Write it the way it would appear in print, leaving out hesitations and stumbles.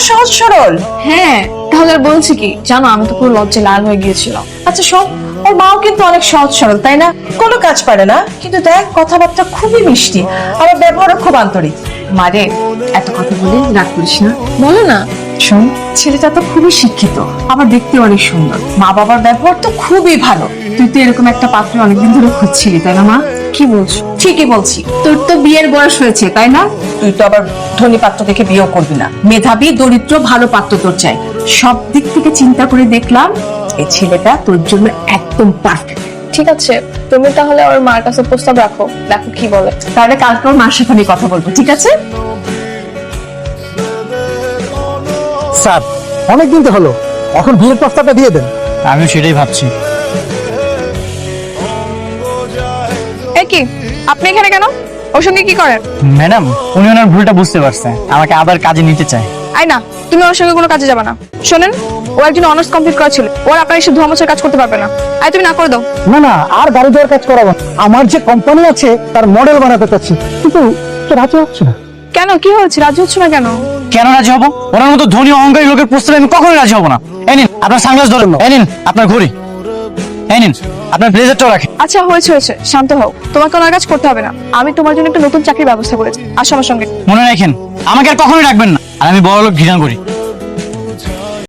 সহজ সরল। হ্যাঁ, তাহলে আর বলছি কি জানো, আমি তো পুরো লজ্জায় লাল হয়ে গিয়েছিলাম। আচ্ছা শোন, ওর মাও কিন্তু অনেক সহজ সরল, তাই না? কোনো কাজ পারে না, কিন্তু দেখ কথাবার্তা খুবই মিষ্টি, আমার ব্যবহারও খুব আন্তরিক। মারে, এত কথা বলে রাগ করিস না, বলো না। শোন, ছেলেটা তো খুবই শিক্ষিত, আবার দেখতে অনেক সুন্দর, মা বাবার ব্যবহার তো খুবই ভালো। তুই তো এরকম একটা পাত্র অনেকদিন ধরে খুঁজছিলি, তাই না মা? কি বলছো? ঠিকই বলছি, তোর তো বিয়ের বয়স হয়েছে, তাই না? তুই তো আবার ধনী পাত্র দেখে বিয়েও করবি না, মেধাবী দরিদ্র ভালো পাত্র তোর চাই। সব দিক থেকে চিন্তা করে দেখলাম এই ছেলেটা তোর জন্য একদম পারফেক্ট। ঠিক আছে, তুমি তাহলে ওর মার কাছে প্রস্তাব রাখো, দেখো কি বলে। তাহলে কালকে ওর মার সাথে আমি কথা বলবো, ঠিক আছে? স্যার, অনেকদিন তো হলো, এখন বিয়ের প্রস্তাবটা দিয়ে দেন। আমিও সেটাই ভাবছি। এ কি, আপনি এখানে কেন? ওর সঙ্গে কি করেন? ম্যাডাম, উনি ওনার ভুলটা বুঝতে পারছে, আমাকে আবার কাজে নিতে চায়। আই না, তুমি ওর সঙ্গে কোনো কাজে যাবে না। শোনেন, ও একজন অনার্স কমপ্লিট করা ছিল, ওর আপনার এসে ধোয়া মোছার কাজ করতে পারবে না। আই তুমি না করে দাও। না না, আর গাড়ি দেওয়ার কাজ করাবো না। আমার যে কোম্পানি আছে তার মডেল বানাতে চাচ্ছি, কিন্তু সে রাজি হচ্ছে না। কেন, কি হয়েছে? রাজি হচ্ছে না কেন? কেন রাজি হবো? ওনার মতো ধনী অহংকারী লোকের প্রস্তাবে আমি কখনোই রাজি হবো না। এই নিন আপনার সানগ্লাস ধরেন, এই নিন আপনার ঘড়ি, এই নিন আপনার ব্লেজারটাও রাখেন। আচ্ছা হয়েছে হয়েছে, শান্ত হও। তোমাকে ওনার কাজ করতে হবে না, আমি তোমার জন্য একটা নতুন চাকরির ব্যবস্থা করেছি। আসো আমার সঙ্গে। মনে রাখেন, আমাকে আর কখনোই রাখবেন না, আর আমি বড় লোক ঘৃণা করি।